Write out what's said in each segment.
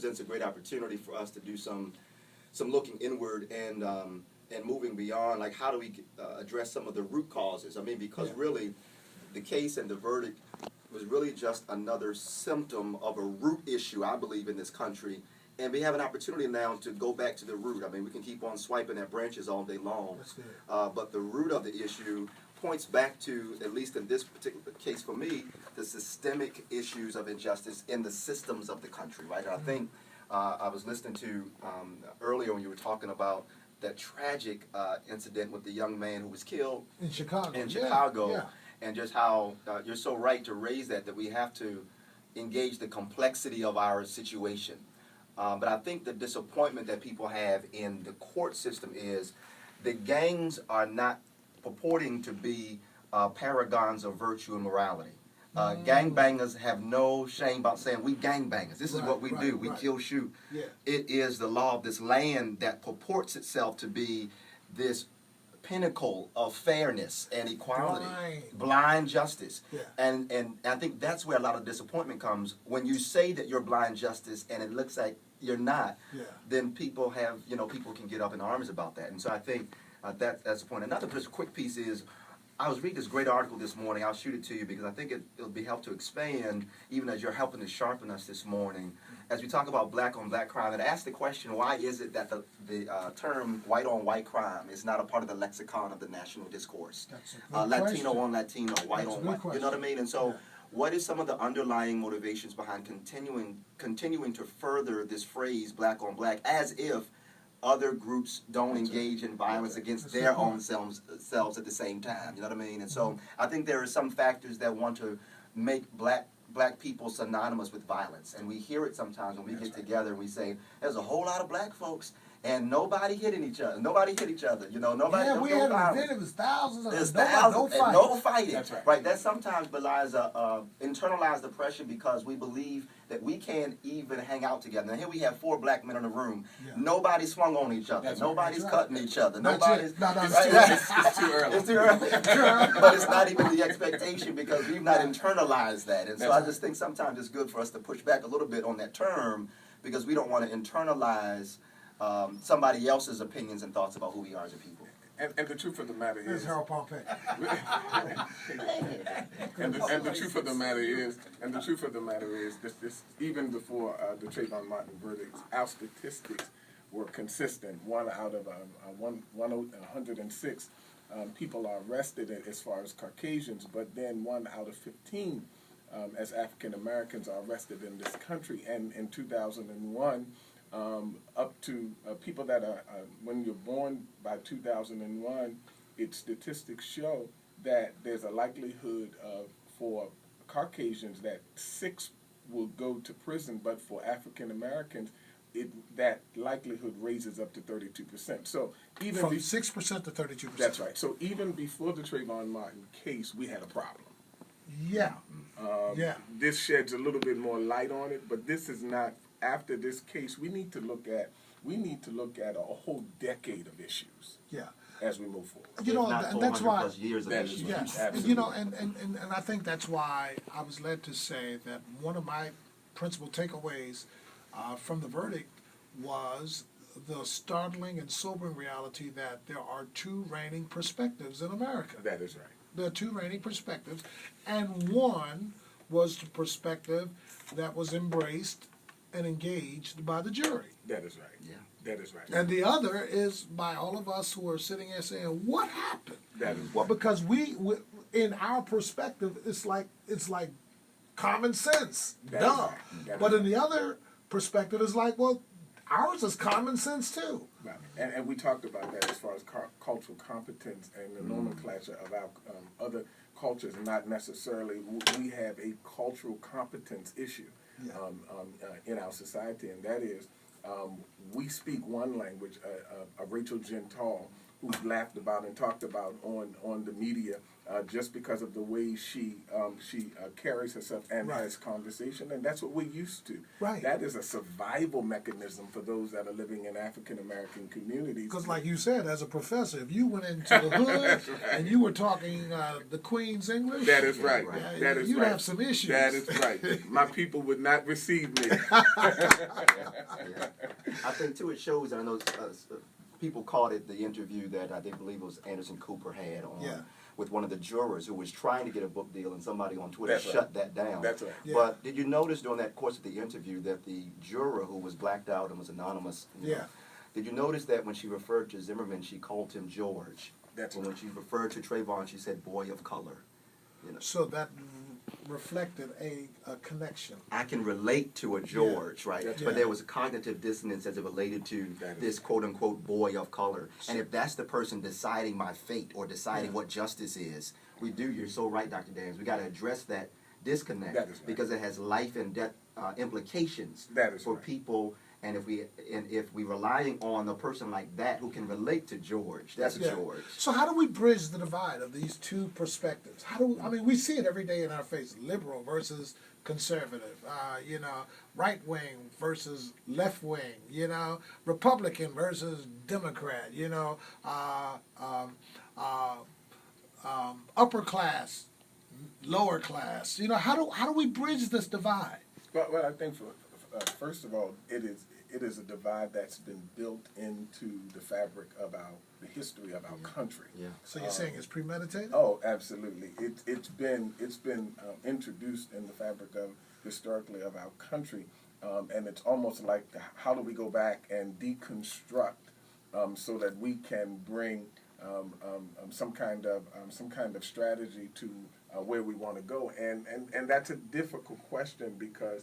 presents a great opportunity for us to do some looking inward and moving beyond, like how do we address some of the root causes. I mean, because really the case and the verdict was really just another symptom of a root issue, I believe, in this country. And we have an opportunity now to go back to the root. I mean, we can keep on swiping at branches all day long, but the root of the issue points back to, at least in this particular case for me, the systemic issues of injustice in the systems of the country, right? And I think I was listening to earlier when you were talking about that tragic incident with the young man who was killed in Chicago. And just how you're so right to raise that we have to engage the complexity of our situation. But I think the disappointment that people have in the court system is the gangs are not purporting to be paragons of virtue and morality. Gangbangers have no shame about saying we gangbangers. This is what we do. We kill, shoot. Yeah. It is the law of this land that purports itself to be this pinnacle of fairness and equality, blind justice. Yeah. And I think that's where a lot of disappointment comes when you say that you're blind justice and it looks like you're not. Yeah. Then people have, people can get up in arms about that. And so I think that's the point. Another just quick piece is, I was reading this great article this morning. I'll shoot it to you because I think it'll be helpful to expand, even as you're helping to sharpen us this morning. As we talk about black-on-black crime, and ask the question, why is it that the term white-on-white crime is not a part of the lexicon of the national discourse? Latino on Latino, white on white. You know what I mean? And so, what is some of the underlying motivations behind continuing to further this phrase, black on black, as if other groups don't engage in violence against their own selves at the same time? You know what I mean? And so I think there are some factors that want to make black people synonymous with violence. And we hear it sometimes when we get together and we say, there's a whole lot of black folks and nobody hitting each other. Nobody hit each other. Nobody. Yeah, we had an event. It was thousands of There's thousands, no fighting. That's right. Right. That sometimes belies a internalized depression because we believe that we can't even hang out together. Now here we have 4 black men in a room. Yeah. Nobody swung on each other. Nobody's cutting each other. Nobody's. It's too early. It's too early. But it's not even the expectation because we've not internalized that. And so I just think sometimes it's good for us to push back a little bit on that term because we don't want to internalize somebody else's opinions and thoughts about who we are as a people. And the truth of the matter is, Harold Pompey. and the truth of the matter is, this even before the Trayvon Martin verdict, our statistics were consistent. 1 out of 106 people are arrested as far as Caucasians, but then 1 out of 15 as African Americans are arrested in this country. And in 2001. Up to people that are, when you're born by 2001, its statistics show that there's a likelihood for Caucasians that 6 will go to prison, but for African Americans, that likelihood raises up to 32%. So even from 6% to 32%. That's right. So even before the Trayvon Martin case, we had a problem. Yeah. This sheds a little bit more light on it, but this is not. After this case, we need to look at a whole decade of issues. Yeah. As we move forward. And that's why. Years of issues. Yes. And I think that's why I was led to say that one of my principal takeaways from the verdict was the startling and sobering reality that there are 2 reigning perspectives in America. That is right. There are 2 reigning perspectives, and one was the perspective that was embraced and engaged by the jury. That is right. Yeah. That is right. And the other is by all of us who are sitting here saying, what happened? That is well, because we in our perspective, it's like common sense. Duh. But in the other perspective, it's like, well, ours is common sense too. Right. And we talked about that as far as cultural competence and the nomenclature of our other cultures, not necessarily we have a cultural competence issue. In our society, and that is we speak one language. Rachel Gentall, who's laughed about and talked about on the media just because of the way she carries herself and Right. has conversation, and that's what we're used to. Right. That is a survival mechanism for those that are living in African American communities. Because, like you said, as a professor, if you went into the hood That's right. and you were talking the Queen's English, That is right. Right. That is you'd right. have some issues. That is right. My people would not receive me. Yeah. I think too it shows. I know people called it the interview that I believe it was Anderson Cooper had on Yeah. with one of the jurors who was trying to get a book deal, and somebody on Twitter That's right. shut that down. That's right. Yeah. But did you notice during that course of the interview that the juror who was blacked out and was anonymous? Yeah. Did you notice that when she referred to Zimmerman, she called him George? That's and when she referred to Trayvon, she said "boy of color." You know. So that reflected a connection. I can relate to a George, right? That's But right. there was a cognitive dissonance as it related to That is this quote-unquote boy of color. And if that's the person deciding my fate or deciding Yeah. what justice is, you're so right, Dr. Daniels, we got to address that disconnect That is right. because it has life and death implications That is for right. people. And if we relying on a person like that who can relate to George, that's Yeah. George. So how do we bridge the divide of these two perspectives? We see it every day in our face: liberal versus conservative, right wing versus left wing, Republican versus Democrat, upper class, lower class. How do we bridge this divide? Well, I think first of all, it is a divide that's been built into the fabric of the history of our country. Yeah. So you're saying it's premeditated? Oh, absolutely. It's been introduced in the fabric of historically of our country, and it's almost like how do we go back and deconstruct so that we can bring some kind of strategy to where we want to go, and that's a difficult question because.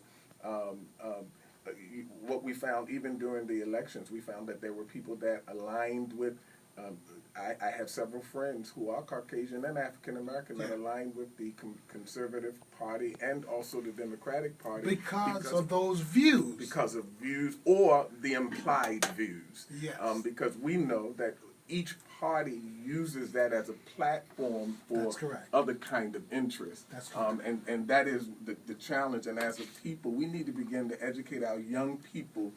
What we found even during the elections, we found that there were people that aligned with. I have several friends who are Caucasian and African American that aligned with the Conservative Party and also the Democratic Party Because of those views. because of views or the implied views. Yes. Because we know that each party uses that as a platform for That's correct. other kind of interests. That's correct. And that is the challenge. And as a people, we need to begin to educate our young people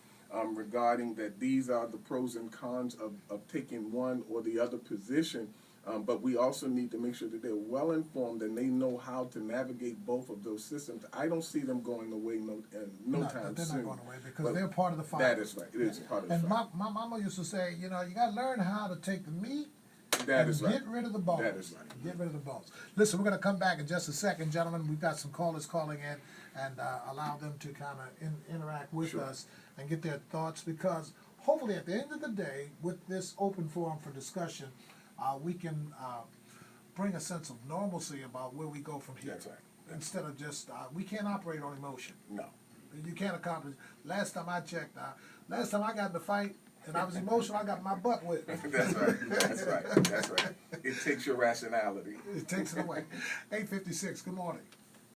regarding that these are the pros and cons of taking one or the other position. But we also need to make sure that they're well informed and they know how to navigate both of those systems. I don't see them going away no time they're soon. not going away because But they're part of the fight. That is right. It is part of the And fight. my mama used to say, you got to learn how to take the meat That and is right. get rid of the bones. That is right. Get rid of the bones. Listen, we're going to come back in just a second, gentlemen. We've got some callers calling in and allow them to kind of interact with Sure. us and get their thoughts because hopefully at the end of the day, with this open forum for discussion, we can bring a sense of normalcy about where we go from here. That's right. Instead of just, we can't operate on emotion. No. You can't accomplish. Last time I checked, last time I got in the fight and I was emotional, I got my butt whipped. That's right. That's right. That's right. It takes your rationality. It takes it away. 8:56. Good morning.